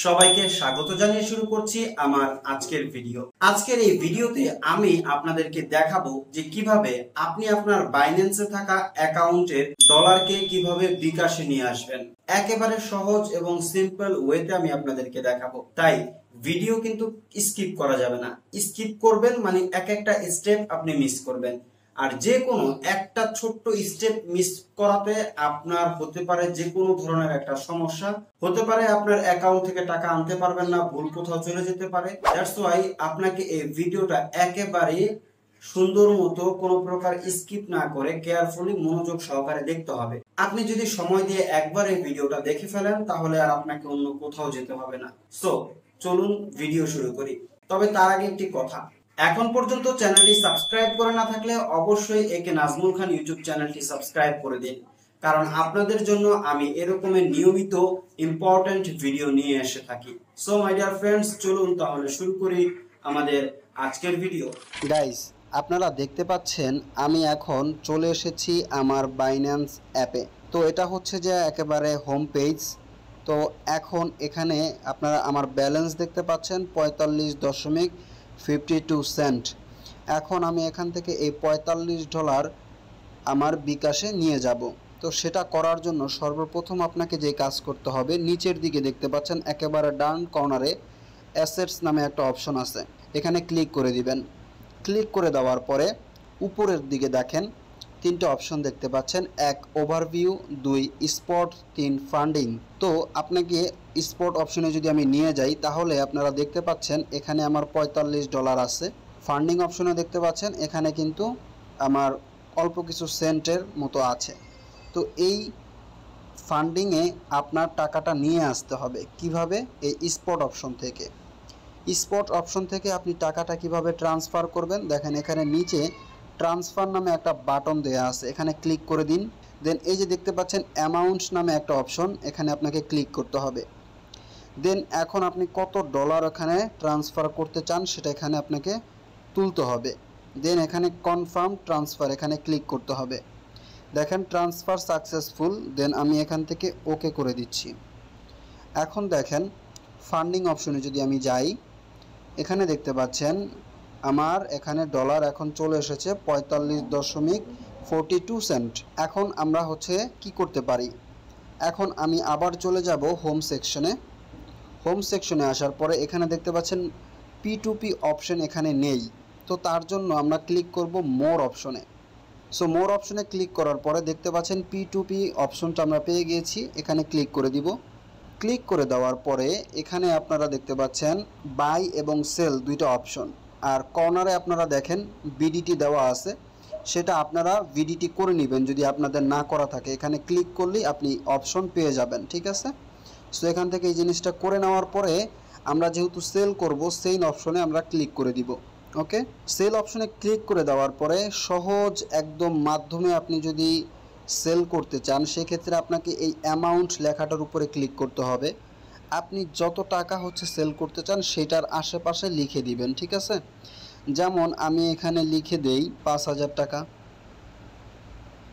সবাইকে স্বাগত জানিয়ে শুরু করছি আমার আজকের ভিডিও। আজকের এই ভিডিওতে আমি আপনাদেরকে দেখাবো যে কিভাবে আপনি আপনার বাইন্যান্সে থাকা অ্যাকাউন্টের ডলারকে কিভাবে বিকাশে নিয়ে আসবেন। একেবারে সহজ এবং সিম্পল ওয়েতে আমি আপনাদেরকে দেখাবো, তাই ভিডিও কিন্তু স্কিপ করা যাবে না। স্কিপ করবেন মানে এক একটা স্টেপ আপনি মিস করবেন, আর যে কোনো একটা ছোট্ট স্টেপ মিস করাতে আপনার হতে পারে যে কোনো ধরনের একটা সমস্যা হতে পারে, আপনার অ্যাকাউন্ট থেকে টাকা আনতে পারবেন না, ভুল কোথাও চলে যেতে পারে। দ্যাটস ওয়াই আপনাকে এই ভিডিওটা একেবারে সুন্দর মতো কোনো প্রকার স্কিপ না করে কেয়ারফুলি মনোযোগ সহকারে দেখতে হবে। আপনি যদি সময় দিয়ে একবার এই ভিডিওটা দেখে ফেলেন তাহলে আর আপনাকে অন্য কোথাও যেতে হবে না। সো চলুন ভিডিও শুরু করি। তবে তার আগে একটি কথা, এখন পর্যন্ত চ্যানেলটি সাবস্ক্রাইব করে না থাকলে অবশ্যই একে নাজমুল খান ইউটিউব চ্যানেলটি সাবস্ক্রাইব করে দিন, কারণ আপনাদের জন্য আমি এরকমের নিয়মিত ইম্পর্টেন্ট ভিডিও নিয়ে এসে থাকি। সো মাই ডিয়ার ফ্রেন্ডস, চলুন তাহলে শুরু করি আমাদের আজকের ভিডিও। গাইস, আপনারা দেখতে পাচ্ছেন আমি এখন চলে এসেছি আমার বাইন্যান্স অ্যাপে। তো এটা হচ্ছে যে একেবারে হোম পেজ। তো এখন এখানে আপনারা আমার ব্যালেন্স দেখতে পাচ্ছেন 45.52 সেন্ট। এখন আমি এখান থেকে এই $45 আমার বিকাশে নিয়ে যাব। তো সেটা করার জন্য সর্বপ্রথম আপনাকে যে কাজ করতে হবে, নিচের দিকে দেখতে পাচ্ছেন একেবারে ডান কর্নারে অ্যাসেটস নামে একটা অপশন আছে, এখানে ক্লিক করে দিবেন। ক্লিক করে দেওয়ার পরে উপরের দিকে দেখেন তিনটে অপশন দেখতে পাচ্ছেন, 1 ওভারভিউ, 2 স্পট, 3 ফান্ডিং। তো আপনাকে স্পট অপশনে যদি আমি নিয়ে যাই তাহলে আপনারা দেখতে পাচ্ছেন এখানে আমার $45 আছে। ফান্ডিং অপশনে দেখতে পাচ্ছেন এখানে কিন্তু আমার অল্প কিছু সেন্টের মতো আছে। তো এই ফান্ডিংয়ে আপনার টাকাটা নিয়ে আসতে হবে কিভাবে? এই স্পট অপশন থেকে। স্পট অপশন থেকে আপনি টাকাটা কিভাবে ট্রান্সফার করবেন, দেখেন এখানে নিচে ট্রান্সফার নামে একটা বাটন দেওয়া আছে, এখানে ক্লিক করে দিন। দেন এই যে দেখতে পাচ্ছেন অ্যামাউন্ট নামে একটা অপশন, এখানে আপনাকে ক্লিক করতে হবে। দেন এখন আপনি কত ডলার এখানে ট্রান্সফার করতে চান সেটা এখানে আপনাকে তুলতে হবে। দেন এখানে কনফার্ম ট্রান্সফার, এখানে ক্লিক করতে হবে। দেখেন ট্রান্সফার সাকসেসফুল। দেন আমি এখান থেকে ওকে করে দিচ্ছি। এখন দেখেন ফান্ডিং অপশনে যদি আমি যাই, এখানে দেখতে পাচ্ছেন আমার এখানে ডলার এখন চলে এসেছে 45.42 সেন্ট। এখন আমরা হচ্ছে কি করতে পারি, এখন আমি আবার চলে যাব হোম সেকশনে। হোম সেকশনে আসার পরে এখানে দেখতে পাচ্ছেন P2P অপশন এখানে নেই, তো তার জন্য আমরা ক্লিক করব মোর অপশনে। সো মোর অপশনে ক্লিক করার পরে দেখতে পাচ্ছেন P2P অপশনটা আমরা পেয়ে গিয়েছি, এখানে ক্লিক করে দিব। ক্লিক করে দেওয়ার পরে এখানে আপনারা দেখতে পাচ্ছেন বাই এবং সেল দুইটা অপশন, আর কর্নারে আপনারা দেখেন বিডিটি দেওয়া আছে, সেটা আপনারা ভিডিটি করে নেবেন যদি আপনাদের না করা থাকে। এখানে ক্লিক করলেই আপনি অপশন পেয়ে যাবেন, ঠিক আছে? সো এখান থেকে এই জিনিসটা করে নেওয়ার পরে আমরা যেহেতু সেল করব, সেল অপশনে আমরা ক্লিক করে দিব। ওকে, সেল অপশনে ক্লিক করে দেওয়ার পরে সহজ একদম মাধ্যমে আপনি যদি সেল করতে চান সেক্ষেত্রে আপনাকে এই অ্যামাউন্ট লেখাটার উপরে ক্লিক করতে হবে। আপনি যত টাকা হচ্ছে সেল করতে চান সেটার আশেপাশে লিখে দিবেন, ঠিক আছে? যেমন আমি এখানে লিখে দেই 5,000 টাকা,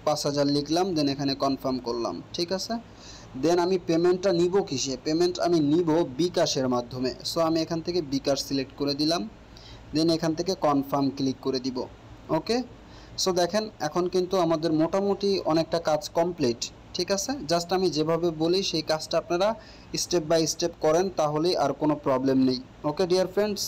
5,000 লিখলাম, দেন এখানে কনফার্ম করলাম, ঠিক আছে? দেন আমি পেমেন্টটা নিব কিসে? পেমেন্ট আমি নিব বিকাশের মাধ্যমে। সো আমি এখান থেকে বিকাশ সিলেক্ট করে দিলাম, দেন এখান থেকে কনফার্ম ক্লিক করে দিব। ওকে, সো দেখেন এখন কিন্তু আমাদের মোটামুটি অনেকটা কাজ কমপ্লিট, ঠিক আছে? জাস্ট আমি যেভাবে বলি সেই কাজটা আপনারা স্টেপ বাই স্টেপ করেন, তাহলেই আর কোনো প্রবলেম নেই। ওকে ডিয়ার ফ্রেন্ডস,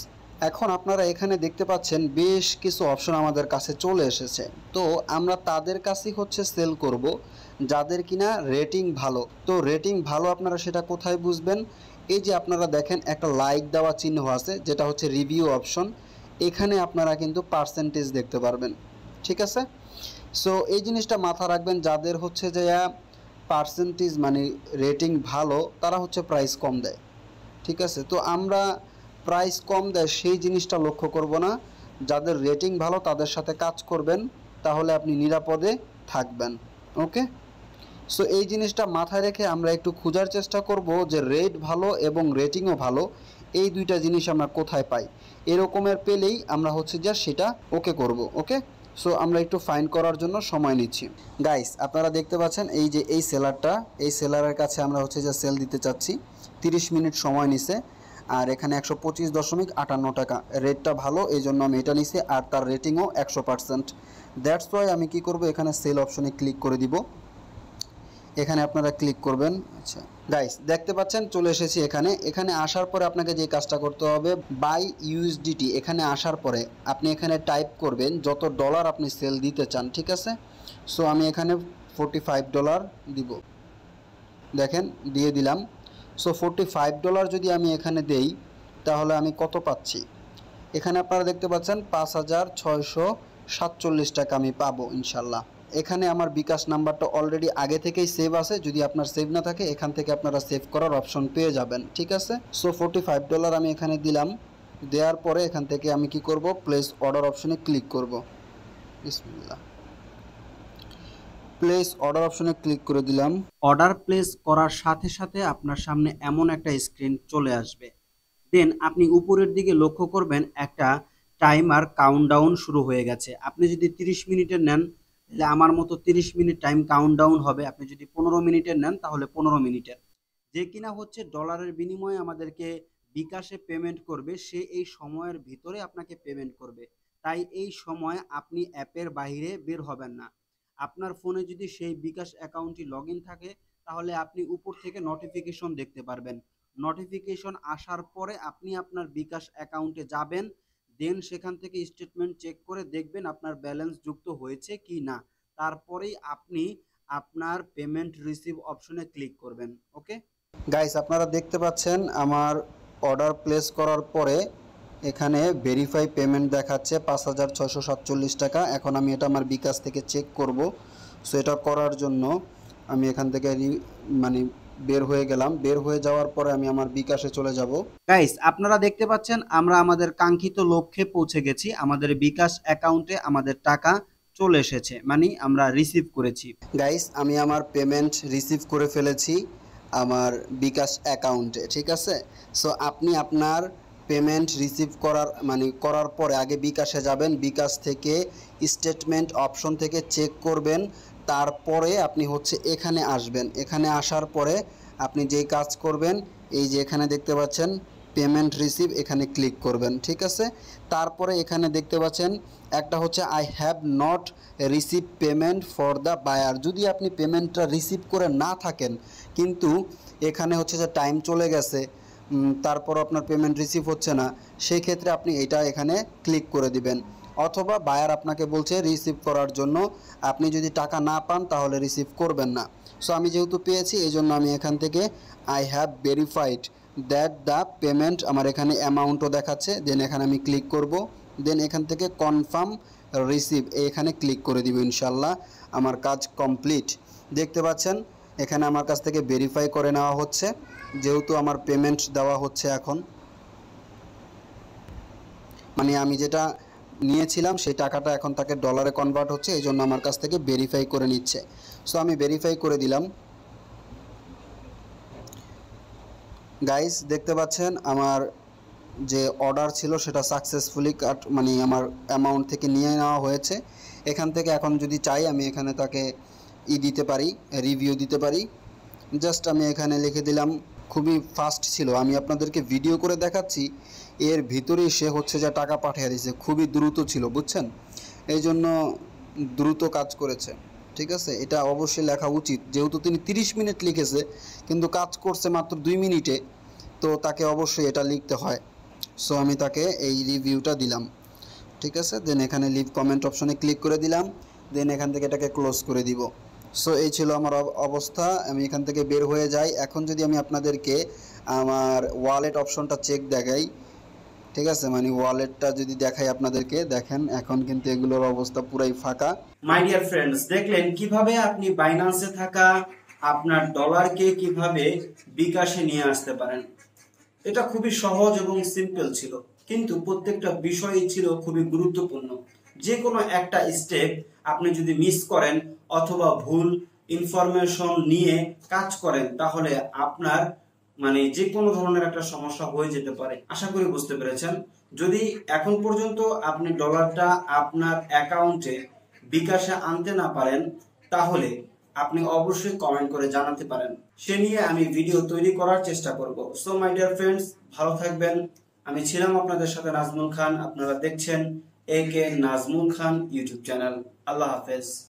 এখন আপনারা এখানে দেখতে পাচ্ছেন বেশ কিছু অপশন আমাদের কাছে চলে এসেছে। তো আমরা তাদের কাছেই হচ্ছে সেল করব যাদের কিনা রেটিং ভালো। তো রেটিং ভালো আপনারা সেটা কোথায় বুঝবেন? এই যে আপনারা দেখেন একটা লাইক দেওয়া চিহ্ন আছে, যেটা হচ্ছে রিভিউ অপশন, এখানে আপনারা কিন্তু পার্সেন্টেজ দেখতে পারবেন, ঠিক আছে? সো এই জিনিসটা মাথা রাখবেন, যাদের হচ্ছে যে পার্সেন্টেজ মানে রেটিং ভালো তারা হচ্ছে প্রাইস কম দেয়, ঠিক আছে? তো আমরা প্রাইস কম দেয় সেই জিনিসটা লক্ষ্য করব না, যাদের রেটিং ভালো তাদের সাথে কাজ করবেন, তাহলে আপনি নিরাপদে থাকবেন। ওকে, সো এই জিনিসটা মাথায় রেখে আমরা একটু খোঁজার চেষ্টা করব যে রেট ভালো এবং রেটিংও ভালো, এই দুইটা জিনিস আমরা কোথায় পাই। এরকমের পেলেই আমরা হচ্ছে যে সেটা ওকে করব। ওকে, সো আমরা একটু ফাইন্ড করার জন্য সময় নিচ্ছি। গাইস, আপনারা দেখতে পাচ্ছেন এই যে এই সেলারটা, এই সেলারের কাছে আমরা হচ্ছে যে সেল দিতে চাচ্ছি। 30 মিনিট সময় নিছে। আর এখানে 125.58 টাকা, রেটটা ভালো, এই জন্য আমি এটা নিছি। আর তার রেটিংও 100%। দ্যাটস ওয়াই আমি কি করব, এখানে সেল অপশনে ক্লিক করে দিব। এখানে আপনারা ক্লিক করবেন। আচ্ছা গাইস, দেখতে পাচ্ছেন চলে এসেছি এখানে। এখানে আসার পরে আপনাকে যে কাজটা করতে হবে, বাই ইউএসডিটি, এখানে আসার পরে আপনি এখানে টাইপ করবেন যত ডলার আপনি সেল দিতে চান, ঠিক আছে। সো আমি এখানে $45 দিব, দেখেন দিয়ে দিলাম। সো $45 যদি আমি এখানে দেই তাহলে আমি কত পাচ্ছি, এখানে আপনারা দেখতে পাচ্ছেন 5,647 টাকা আমি পাবো ইনশাল্লাহ। এখানে আমার বিকাশ নাম্বারটা অলরেডি আগে থেকেই সেভ আছে, যদি আপনার সেভ না থাকে এখান থেকে আপনারা সেভ করার অপশন পেয়ে যাবেন, ঠিক আছে। সো $45 আমি এখানে দিলাম। দেওয়ার পরে এখান থেকে আমি কি করব, প্লেস অর্ডার অপশনে ক্লিক করব। বিসমিল্লাহ, প্লেস অর্ডার অপশনে ক্লিক করে দিলাম। অর্ডার প্লেস করার সাথে সাথে আপনার সামনে এমন একটা স্ক্রিন চলে আসবে। দেন আপনি উপরের দিকে লক্ষ্য করবেন একটা টাইমার কাউন্টডাউন শুরু হয়ে গেছে। আপনি যদি 30 মিনিটের নেন তাহলে আমার মতো 30 মিনিট টাইম কাউন্টডাউন হবে। আপনি যদি 15 মিনিটের নেন তাহলে 15 মিনিটের। যে কিনা হচ্ছে ডলারের বিনিময়ে আমাদেরকে বিকাশে পেমেন্ট করবে, সে এই সময়ের ভিতরে আপনাকে পেমেন্ট করবে। তাই এই সময় আপনি অ্যাপের বাইরে বের হবেন না। আপনার ফোনে যদি সেই বিকাশ অ্যাকাউন্টটি লগ ইন থাকে তাহলে আপনি উপর থেকে নোটিফিকেশন দেখতে পারবেন। নোটিফিকেশন আসার পরে আপনি আপনার বিকাশ অ্যাকাউন্টে যাবেন। দেন সেখান থেকে স্টেটমেন্ট চেক করে দেখবেন আপনার ব্যালেন্স যুক্ত হয়েছে কি না। তারপরেই আপনি আপনার পেমেন্ট রিসিভ অপশনে ক্লিক করবেন। ওকে গাইস, আপনারা দেখতে পাচ্ছেন আমার অর্ডার প্লেস করার পরে এখানে ভেরিফাই পেমেন্ট দেখাচ্ছে 5,647 টাকা। এখন আমি এটা আমার বিকাশ থেকে চেক করব। সো এটা করার জন্য আমি এখান থেকে মানে বের হয়ে গেলাম। বের হয়ে যাওয়ার পরে আমি আমার বিকাশে চলে যাব। গাইস, আপনারা দেখতে পাচ্ছেন আমরা আমাদের কাঙ্ক্ষিত লক্ষ্যে পৌঁছে গেছি। আমাদের বিকাশ অ্যাকাউন্টে আমাদের টাকা চলে এসেছে, মানে আমরা রিসিভ করেছি। গাইস, আমি আমার পেমেন্ট রিসিভ করে ফেলেছি আমার বিকাশ অ্যাকাউন্টে, ঠিক আছে। সো আপনি আপনার পেমেন্ট রিসিভ করার পরে আগে বিকাশে যাবেন। বিকাশ থেকে স্টেটমেন্ট অপশন থেকে চেক করবেন। তারপরে আপনি হচ্ছে এখানে আসবেন। এখানে আসার পরে আপনি যেই কাজ করবেন, এই যে এখানে দেখতে পাচ্ছেন পেমেন্ট রিসিভ, এখানে ক্লিক করবেন, ঠিক আছে। তারপরে এখানে দেখতে পাচ্ছেন একটা হচ্ছে I have not receive payment for the buyer. যদি আপনি পেমেন্টটা রিসিভ করে না থাকেন কিন্তু এখানে হচ্ছে যে টাইম চলে গেছে, তারপর আপনার পেমেন্ট রিসিভ হচ্ছে না, সেই ক্ষেত্রে আপনি এটা এখানে ক্লিক করে দিবেন। অথবা বায়ার আপনাকে বলছে রিসিভ করার জন্য, আপনি যদি টাকা না পান তাহলে রিসিভ করবেন না। সো আমি যেহেতু পেয়েছি এই জন্য আমি এখান থেকে I have verified that the payment, আমার এখানে অ্যামাউন্টও দেখাচ্ছে। দেন এখানে আমি ক্লিক করব। দেন এখান থেকে কনফার্ম রিসিভ এখানে ক্লিক করে দিব। ইনশাল্লাহ আমার কাজ কমপ্লিট। দেখতে পাচ্ছেন এখানে আমার কাছ থেকে ভেরিফাই করে নেওয়া হচ্ছে, যেহেতু আমার পেমেন্ট দেওয়া হচ্ছে এখন, মানে আমি যেটা নিয়েছিলাম সেই টাকাটা এখন তাকে ডলারে কনভার্ট হচ্ছে, এই জন্য আমার কাছ থেকে ভেরিফাই করে নিচ্ছে। সো আমি ভেরিফাই করে দিলাম। গাইস, দেখতে পাচ্ছেন আমার যে অর্ডার ছিল সেটা সাকসেসফুলি মানে আমার অ্যামাউন্ট থেকে নিয়ে নেওয়া হয়েছে। এখান থেকে এখন যদি চাই আমি এখানে তাকে দিতে পারি, রিভিউ দিতে পারি। জাস্ট আমি এখানে লিখে দিলাম। খুবই ফাস্ট ছিল, আমি আপনাদেরকে ভিডিও করে দেখাচ্ছি, এর ভিতরেই সে হচ্ছে যে টাকা পাঠিয়ে দিয়েছে। খুবই দ্রুত ছিল, বুঝছেন, এই জন্য দ্রুত কাজ করেছে, ঠিক আছে। এটা অবশ্যই লেখা উচিত, যেহেতু তিনি 30 মিনিট লিখেছে কিন্তু কাজ করছে মাত্র 2 মিনিটে, তো তাকে অবশ্যই এটা লিখতে হয়। সো আমি তাকে এই রিভিউটা দিলাম, ঠিক আছে। দেন এখানে লিভ কমেন্ট অপশনে ক্লিক করে দিলাম। দেন এখান থেকে এটাকে ক্লোজ করে দিব। সো এই ছিল আমার অবস্থা। আমি এখান থেকে বের হয়ে যাই। এখন যদি আমি আপনাদেরকে আমার ওয়ালেট অপশনটা চেক দেখাই, ঠিক আছে, মানে ওয়ালেটটা যদি দেখাই আপনাদেরকে, দেখেন এখন কিন্তু এগুলোর অবস্থা পুরাই ফাঁকা। মাই ডিয়ার ফ্রেন্ডস, দেখলেন কিভাবে আপনি বাইন্যান্সে থাকা আপনার ডলারকে কিভাবে বিকাশে নিয়ে আসতে পারেন। এটা খুবই সহজ এবং সিম্পল ছিল, কিন্তু প্রত্যেকটা বিষয়ই ছিল খুবই গুরুত্বপূর্ণ। যে কোনো একটা স্টেপ আপনি যদি মিস করেন অথবা ভুল ইনফরমেশন নিয়ে কাজ করেন তাহলে আপনার মানে যে কোনো ধরনের একটা সমস্যা হয়ে যেতে পারে। আশা করি বুঝতে পেরেছেন। যদি এখন পর্যন্ত আপনি ডলারটা আপনার অ্যাকাউন্টে বিকাশে আনতে না পারেন তাহলে আপনি অবশ্যই কমেন্ট করে জানাতে পারেন, সে নিয়ে আমি ভিডিও তৈরি করার চেষ্টা করব। সো মাই ডিয়ার ফ্রেন্ডস, ভালো থাকবেন। আমি ছিলাম আপনাদের সাথে নাজমুল খান। আপনারা দেখছেন AK নাজমুল খান ইউটিউব চ্যানেল। আল্লাহ হাফেজ।